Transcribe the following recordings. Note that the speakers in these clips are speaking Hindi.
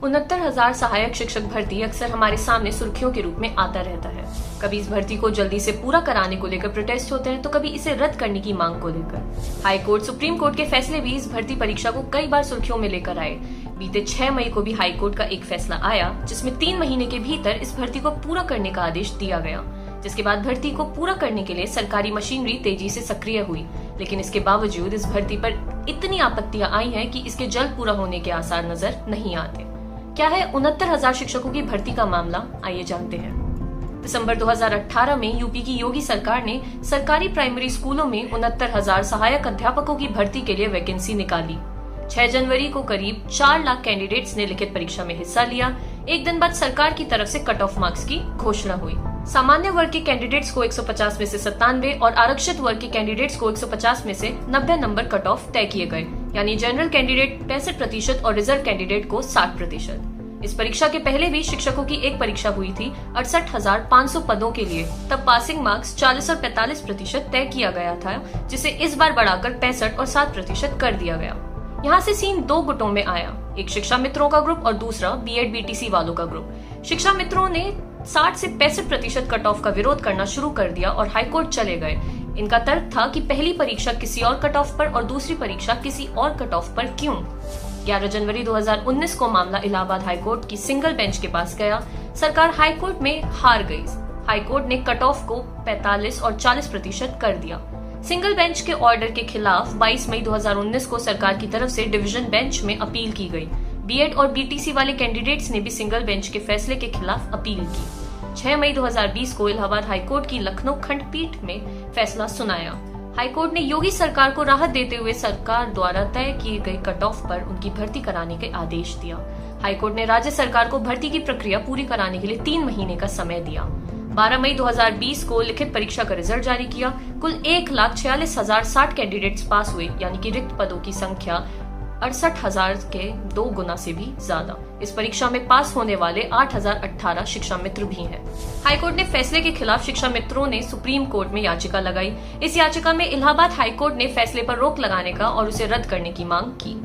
69,000 सहायक शिक्षक भर्ती अक्सर हमारे सामने सुर्खियों के रूप में आता रहता है। कभी इस भर्ती को जल्दी से पूरा कराने को लेकर प्रोटेस्ट होते हैं, तो कभी इसे रद्द करने की मांग को लेकर। हाई कोर्ट, सुप्रीम कोर्ट के फैसले भी इस भर्ती परीक्षा को कई बार सुर्खियों में लेकर आए। बीते 6 मई को भी हाई कोर्ट का एक फैसला आया, जिसमें 3 महीने के भीतर इस भर्ती को पूरा करने का आदेश दिया गया। जिसके बाद भर्ती को पूरा करने के लिए सरकारी मशीनरी तेजी से सक्रिय हुई, लेकिन इसके बावजूद इस भर्ती पर इतनी आपत्तियां आई हैं कि इसके जल्द पूरा होने के आसार नजर नहीं आते। क्या है 69,000 शिक्षकों की भर्ती का मामला, आइए जानते हैं। दिसंबर 2018 में यूपी की योगी सरकार ने सरकारी प्राइमरी स्कूलों में 69,000 सहायक अध्यापकों की भर्ती के लिए वैकेंसी निकाली। 6 जनवरी को करीब 4 लाख कैंडिडेट्स ने लिखित परीक्षा में हिस्सा लिया। एक दिन बाद सरकार की तरफ से कट ऑफ मार्क्स की घोषणा हुई। सामान्य वर्ग के कैंडिडेट्स को 150 में से 97 और आरक्षित वर्ग के कैंडिडेट्स को 150 में से 90 नंबर कट ऑफ तय किए गए, यानी जनरल कैंडिडेट 65% और रिजर्व कैंडिडेट को 60%। इस परीक्षा के पहले भी शिक्षकों की एक परीक्षा हुई थी 68,500 पदों के लिए। तब पासिंग मार्क्स 40 और 45% तय किया गया था, जिसे इस बार बढ़ाकर 65 और 7% कर दिया गया। यहाँ से सीन 2 गुटों में आया, एक शिक्षा मित्रों का ग्रुप और दूसरा बीएड बीटीसी वालों का ग्रुप। शिक्षा मित्रों ने 60 से 65% कट ऑफ का विरोध करना शुरू कर दिया और हाईकोर्ट चले गए। इनका तर्क था कि पहली परीक्षा किसी और कट ऑफ पर और दूसरी परीक्षा किसी और कट ऑफ पर क्यों। 11 जनवरी 2019 को मामला इलाहाबाद हाईकोर्ट की सिंगल बेंच के पास गया। सरकार हाईकोर्ट में हार गई। हाईकोर्ट ने कट ऑफ को 45 और 40% कर दिया। सिंगल बेंच के ऑर्डर के खिलाफ 22 मई 2019 को सरकार की तरफ से डिवीजन बेंच में अपील की गई। बीएड और बीटीसी वाले कैंडिडेट्स ने भी सिंगल बेंच के फैसले के खिलाफ अपील की। 6 मई 2020 को इलाहाबाद हाईकोर्ट की लखनऊ खंडपीठ में फैसला सुनाया। हाईकोर्ट ने योगी सरकार को राहत देते हुए सरकार द्वारा तय किए गए कट ऑफ पर उनकी भर्ती कराने के आदेश दिया। हाईकोर्ट ने राज्य सरकार को भर्ती की प्रक्रिया पूरी कराने के लिए 3 महीने का समय दिया। 12 मई 2020 को लिखित परीक्षा का रिजल्ट जारी किया। कुल 1,46,060 कैंडिडेट्स पास हुए, यानी कि रिक्त पदों की संख्या 68,000 के 2 गुना से भी ज्यादा। इस परीक्षा में पास होने वाले 8,018 शिक्षा मित्र भी हैं। हाईकोर्ट ने फैसले के खिलाफ शिक्षा मित्रों ने सुप्रीम कोर्ट में याचिका लगाई। इस याचिका में इलाहाबाद हाईकोर्ट ने फैसले पर रोक लगाने का और उसे रद्द करने की मांग की।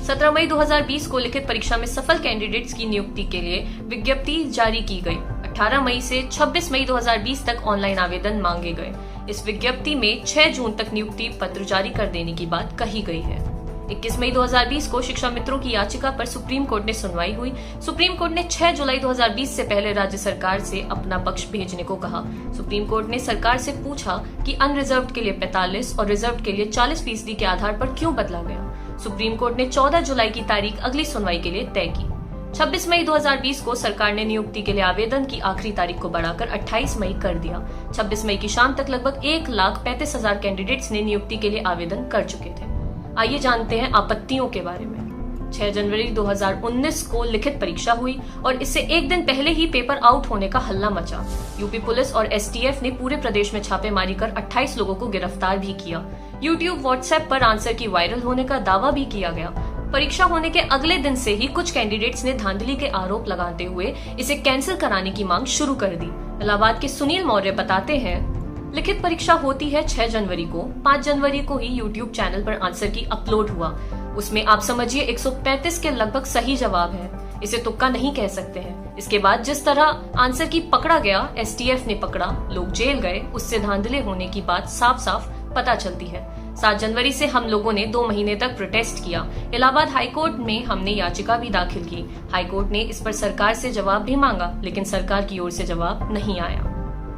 17 मई 2020 को लिखित परीक्षा में सफल कैंडिडेट्स की नियुक्ति के लिए विज्ञप्ति जारी की गई। 18 मई से 26 मई 2020 तक ऑनलाइन आवेदन मांगे गए। इस विज्ञप्ति में 6 जून तक नियुक्ति पत्र जारी कर देने की बात कही गई है। 21 मई 2020 को शिक्षा मित्रों की याचिका पर सुप्रीम कोर्ट में सुनवाई हुई। सुप्रीम कोर्ट ने 6 जुलाई 2020 से पहले राज्य सरकार से अपना पक्ष भेजने को कहा। सुप्रीम कोर्ट ने सरकार से पूछा कि अनरिजर्व्ड के लिए 45 और रिजर्व्ड के लिए 40% के आधार पर क्यों बदला गया। सुप्रीम कोर्ट ने 14 जुलाई की तारीख अगली सुनवाई के लिए तय की। 26 मई 2020 को सरकार ने नियुक्ति के लिए आवेदन की आखिरी तारीख को बढ़ाकर 28 मई कर दिया। 26 मई की शाम तक लगभग 1,35,000 कैंडिडेट्स ने नियुक्ति के लिए आवेदन कर चुके थे। आइए जानते हैं आपत्तियों के बारे में। 6 जनवरी 2019 को लिखित परीक्षा हुई और इससे एक दिन पहले ही पेपर आउट होने का हल्ला मचा। यूपी पुलिस और एसटीएफ ने पूरे प्रदेश में छापेमारी कर 28 लोगों को गिरफ्तार भी किया। यूट्यूब, व्हाट्सएप पर आंसर की वायरल होने का दावा भी किया गया। परीक्षा होने के अगले दिन से ही कुछ कैंडिडेट्स ने धांधली के आरोप लगाते हुए इसे कैंसिल कराने की मांग शुरू कर दी। इलाहाबाद के सुनील मौर्य बताते हैं, लिखित परीक्षा होती है 6 जनवरी को। 5 जनवरी को ही यूट्यूब चैनल पर आंसर की अपलोड हुआ। उसमें आप समझिए 135 के लगभग सही जवाब है। इसे तुक्का नहीं कह सकते हैं। इसके बाद जिस तरह आंसर की पकड़ा गया, एसटीएफ ने पकड़ा, लोग जेल गए, उससे धांधले होने की बात साफ साफ पता चलती है। 7 जनवरी से हम लोगों ने 2 महीने तक प्रोटेस्ट किया। इलाहाबाद हाईकोर्ट में हमने याचिका भी दाखिल की। हाईकोर्ट ने इस पर सरकार से जवाब भी मांगा, लेकिन सरकार की ओर से जवाब नहीं आया।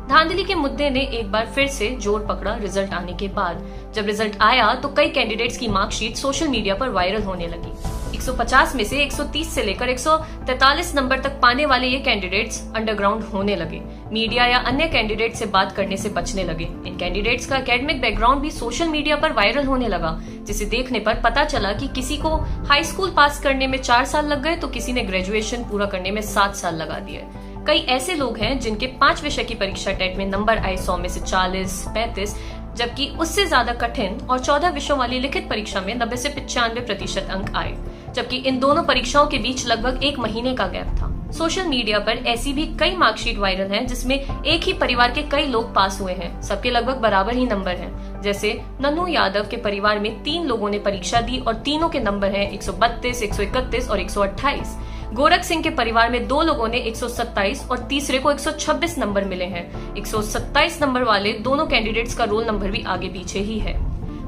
धांधली के मुद्दे ने एक बार फिर से जोर पकड़ा रिजल्ट आने के बाद। जब रिजल्ट आया तो कई कैंडिडेट्स की मार्कशीट सोशल मीडिया पर वायरल होने लगी। 150 में से 130 से लेकर 143 नंबर तक पाने वाले ये कैंडिडेट्स अंडरग्राउंड होने लगे। मीडिया या अन्य कैंडिडेट से बात करने से बचने लगे। इन कैंडिडेट्स का एकेडमिक बैकग्राउंड भी सोशल मीडिया पर वायरल होने लगा, जिसे देखने पर पता चला कि किसी को हाई स्कूल पास करने में 4 साल लग गए तो किसी ने ग्रेजुएशन पूरा करने में 7 साल लगा दिए। कई ऐसे लोग हैं जिनके 5 विषय की परीक्षा टेट में नंबर आए 100 में से 40, 35, जबकि उससे ज्यादा कठिन और 14 विषयों वाली लिखित परीक्षा में 90 से 95% अंक आए, जबकि इन दोनों परीक्षाओं के बीच लगभग 1 महीने का गैप था। सोशल मीडिया पर ऐसी भी कई मार्कशीट वायरल हैं जिसमें एक ही परिवार के कई लोग पास हुए हैं। सबके लगभग बराबर ही नंबर हैं। जैसे नन्नू यादव के परिवार में 3 लोगों ने परीक्षा दी और तीनों के नंबर हैं 132, 131 और 128। गोरख सिंह के परिवार में 2 लोगों ने 127 और तीसरे को 126 नंबर मिले हैं। 127 नंबर वाले दोनों कैंडिडेट्स का रोल नंबर भी आगे पीछे ही है।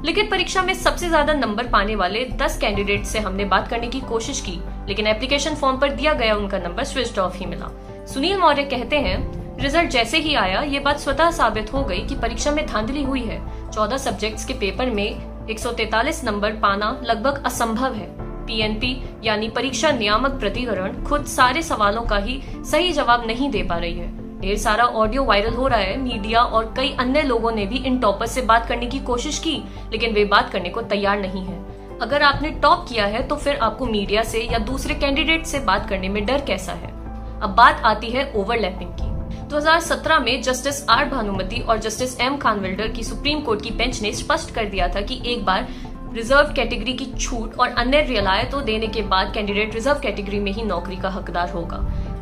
लिखित परीक्षा में सबसे ज्यादा नंबर पाने वाले 10 कैंडिडेट से हमने बात करने की कोशिश की, लेकिन एप्लीकेशन फॉर्म पर दिया गया उनका नंबर स्विच्ड ऑफ ही मिला। सुनील मौर्य कहते हैं, रिजल्ट जैसे ही आया ये बात स्वतः साबित हो गई कि परीक्षा में धांधली हुई है। 14 सब्जेक्ट्स के पेपर में 143 नंबर पाना लगभग असंभव है। पीएनपी यानी परीक्षा नियामक प्राधिकरण खुद सारे सवालों का ही सही जवाब नहीं दे पा रही है। ढेर सारा ऑडियो वायरल हो रहा है। मीडिया और कई अन्य लोगों ने भी इन टॉपर्स से बात करने की कोशिश की, लेकिन वे बात करने को तैयार नहीं है। अगर आपने टॉप किया है तो फिर आपको मीडिया से या दूसरे कैंडिडेट से बात करने में डर कैसा है। अब बात आती है ओवरलैपिंग की। 2017 में जस्टिस आर भानुमति और जस्टिस एम खानविल्डर की सुप्रीम कोर्ट की बेंच ने स्पष्ट कर दिया था कि एक बार रिजर्व कैटेगरी की छूट और अन्य रियायतों देने के बाद कैंडिडेट रिजर्व कैटेगरी में ही नौकरी का हकदार होगा,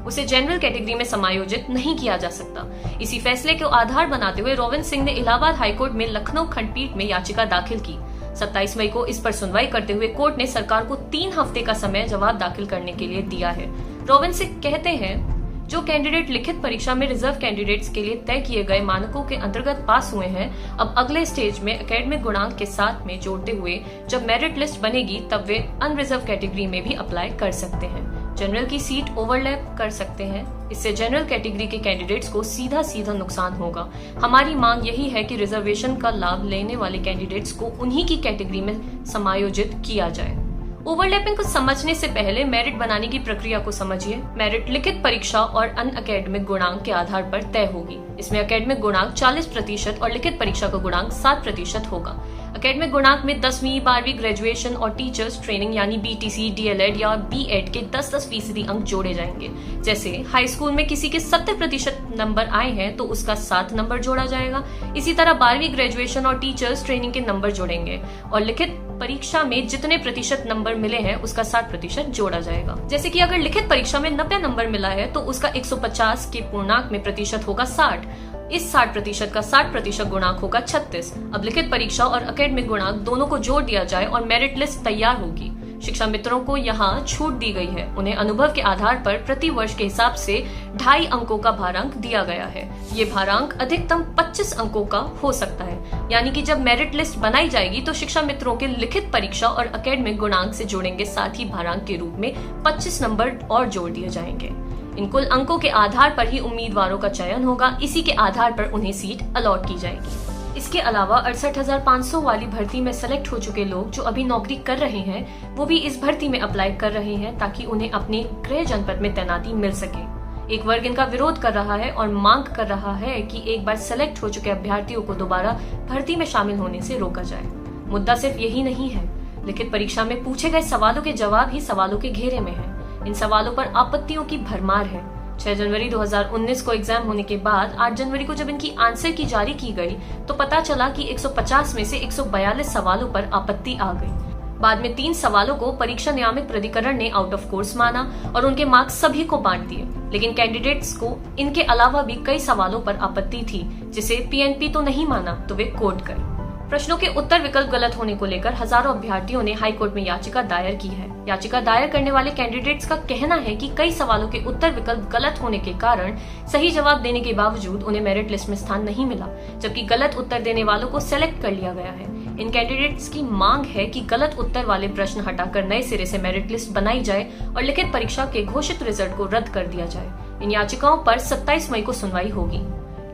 उसे जनरल कैटेगरी में समायोजित नहीं किया जा सकता। इसी फैसले को आधार बनाते हुए रोविंद सिंह ने इलाहाबाद हाईकोर्ट में लखनऊ खंडपीठ में याचिका दाखिल की। 27 मई को इस पर सुनवाई करते हुए कोर्ट ने सरकार को 3 हफ्ते का समय जवाब दाखिल करने के लिए दिया है। रोविंद सिंह कहते हैं, जो कैंडिडेट लिखित परीक्षा में रिजर्व कैंडिडेट्स के लिए तय किए गए मानकों के अंतर्गत पास हुए हैं, अब अगले स्टेज में एकेडमिक गुणांक के साथ में जोड़ते हुए जब मेरिट लिस्ट बनेगी तब वे अनरिजर्व कैटेगरी में भी अप्लाई कर सकते हैं। जनरल की सीट ओवरलैप कर सकते हैं। इससे जनरल कैटेगरी के कैंडिडेट्स को सीधा सीधा नुकसान होगा। हमारी मांग यही है कि रिजर्वेशन का लाभ लेने वाले कैंडिडेट्स को उन्हीं की कैटेगरी में समायोजित किया जाए। ओवरलैपिंग को समझने से पहले मेरिट बनाने की प्रक्रिया को समझिए। मेरिट लिखित परीक्षा और अन्य अकेडमिक गुणांक के आधार पर तय होगी। इसमें अकेडमिक गुणांक 40% और लिखित परीक्षा का गुणांक 7% होगा। अकेडमिक गुणांक में 10वीं 12वीं ग्रेजुएशन और टीचर्स ट्रेनिंग यानी बीटीसी, डीएलएड या बीएड के 10-10% अंक जोड़े जाएंगे। जैसे हाई स्कूल में किसी के 70% नंबर आए हैं तो उसका 7 नंबर जोड़ा जाएगा। इसी तरह 12वीं ग्रेजुएशन और टीचर्स ट्रेनिंग के नंबर जोड़ेंगे और लिखित परीक्षा में जितने प्रतिशत नंबर मिले हैं उसका 60% जोड़ा जाएगा। जैसे कि अगर लिखित परीक्षा में 90 नंबर मिला है तो उसका 150 के पूर्णांक में प्रतिशत होगा 60। इस 60% का 60% गुणांक होगा 36। अब लिखित परीक्षा और एकेडमिक गुणांक दोनों को जोड़ दिया जाए और मेरिट लिस्ट तैयार होगी। शिक्षा मित्रों को यहाँ छूट दी गई है। उन्हें अनुभव के आधार पर प्रति वर्ष के हिसाब से 2.5 अंकों का भारांक दिया गया है। ये भारांक अधिकतम 25 अंकों का हो सकता है। यानी कि जब मेरिट लिस्ट बनाई जाएगी तो शिक्षा मित्रों के लिखित परीक्षा और एकेडमिक गुणांक से जोड़ेंगे, साथ ही भारांक के रूप में 25 नंबर और जोड़ दिए जाएंगे। इन कुल अंकों के आधार पर ही उम्मीदवारों का चयन होगा। इसी के आधार पर उन्हें सीट अलॉट की जाएगी। इसके अलावा 68,500 वाली भर्ती में सेलेक्ट हो चुके लोग जो अभी नौकरी कर रहे हैं वो भी इस भर्ती में अप्लाई कर रहे हैं ताकि उन्हें अपने गृह जनपद में तैनाती मिल सके। एक वर्ग इनका विरोध कर रहा है और मांग कर रहा है कि एक बार सेलेक्ट हो चुके अभ्यर्थियों को दोबारा भर्ती में शामिल होने से रोका जाए। मुद्दा सिर्फ यही नहीं है। लिखित परीक्षा में पूछे गए सवालों के जवाब ही सवालों के घेरे में है। इन सवालों पर आपत्तियों की भरमार है। 6 जनवरी 2019 को एग्जाम होने के बाद 8 जनवरी को जब इनकी आंसर की जारी की गई तो पता चला कि 150 में से 142 सवालों पर आपत्ति आ गई। बाद में 3 सवालों को परीक्षा नियामक प्राधिकरण ने आउट ऑफ कोर्स माना और उनके मार्क्स सभी को बांट दिए, लेकिन कैंडिडेट्स को इनके अलावा भी कई सवालों पर आपत्ति थी जिसे पीएनपी तो नहीं माना तो वे कोर्ट गए। प्रश्नों के उत्तर विकल्प गलत होने को लेकर हजारों अभ्यर्थियों ने हाईकोर्ट में याचिका दायर की है। याचिका दायर करने वाले कैंडिडेट्स का कहना है कि कई सवालों के उत्तर विकल्प गलत होने के कारण सही जवाब देने के बावजूद उन्हें मेरिट लिस्ट में स्थान नहीं मिला, जबकि गलत उत्तर देने वालों को सेलेक्ट कर लिया गया है। इन कैंडिडेट्स की मांग है कि गलत उत्तर वाले प्रश्न हटाकर नए सिरे से मेरिट लिस्ट बनाई जाए और लिखित परीक्षा के घोषित रिजल्ट को रद्द कर दिया जाए। इन याचिकाओं पर 27 मई को सुनवाई होगी।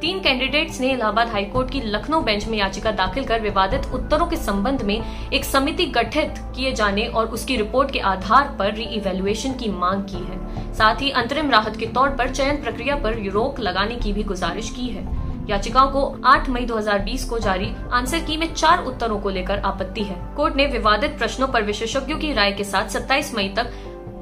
3 कैंडिडेट्स ने इलाहाबाद हाईकोर्ट की लखनऊ बेंच में याचिका दाखिल कर विवादित उत्तरों के संबंध में एक समिति गठित किए जाने और उसकी रिपोर्ट के आधार पर री इवैल्यूएशन की मांग की है। साथ ही अंतरिम राहत के तौर पर चयन प्रक्रिया पर रोक लगाने की भी गुजारिश की है। याचिकाओं को 8 मई 2020 को जारी आंसर की में 4 उत्तरों को लेकर आपत्ति है। कोर्ट ने विवादित प्रश्नों पर विशेषज्ञों की राय के साथ 27 मई तक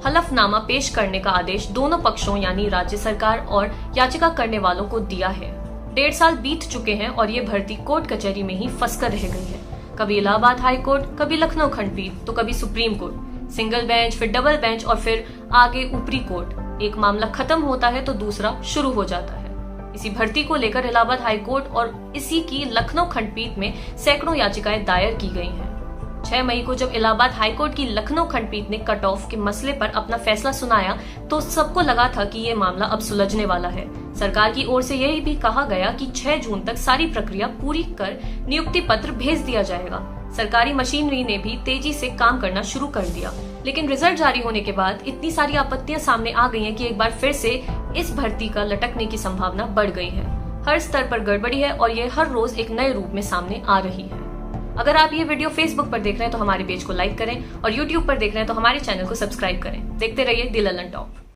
हलफनामा पेश करने का आदेश दोनों पक्षों यानी राज्य सरकार और याचिका करने वालों को दिया है। 1.5 साल बीत चुके हैं और ये भर्ती कोर्ट कचहरी में ही फंसकर रह गई है। कभी इलाहाबाद हाई कोर्ट, कभी लखनऊ खंडपीठ तो कभी सुप्रीम कोर्ट, सिंगल बेंच, फिर डबल बेंच और फिर आगे ऊपरी कोर्ट। एक मामला खत्म होता है तो दूसरा शुरू हो जाता है। इसी भर्ती को लेकर इलाहाबाद हाई कोर्ट और इसी की लखनऊ खंडपीठ में सैकड़ों याचिकाएं दायर की गई हैं। 6 मई को जब इलाहाबाद हाईकोर्ट की लखनऊ खंडपीठ ने कट ऑफ के मसले पर अपना फैसला सुनाया तो सबको लगा था कि ये मामला अब सुलझने वाला है। सरकार की ओर से यह भी कहा गया कि 6 जून तक सारी प्रक्रिया पूरी कर नियुक्ति पत्र भेज दिया जाएगा। सरकारी मशीनरी ने भी तेजी से काम करना शुरू कर दिया, लेकिन रिजल्ट जारी होने के बाद इतनी सारी आपत्तियां सामने आ गई हैं कि एक बार फिर से इस भर्ती का लटकने की संभावना बढ़ गई है। हर स्तर पर गड़बड़ी है और ये हर रोज एक नए रूप में सामने आ रही है। अगर आप ये वीडियो फेसबुक पर देख रहे हैं तो हमारे पेज को लाइक करें और यूट्यूब पर देख रहे हैं तो हमारे चैनल को सब्सक्राइब करें। देखते रहिए दी ललन टॉप।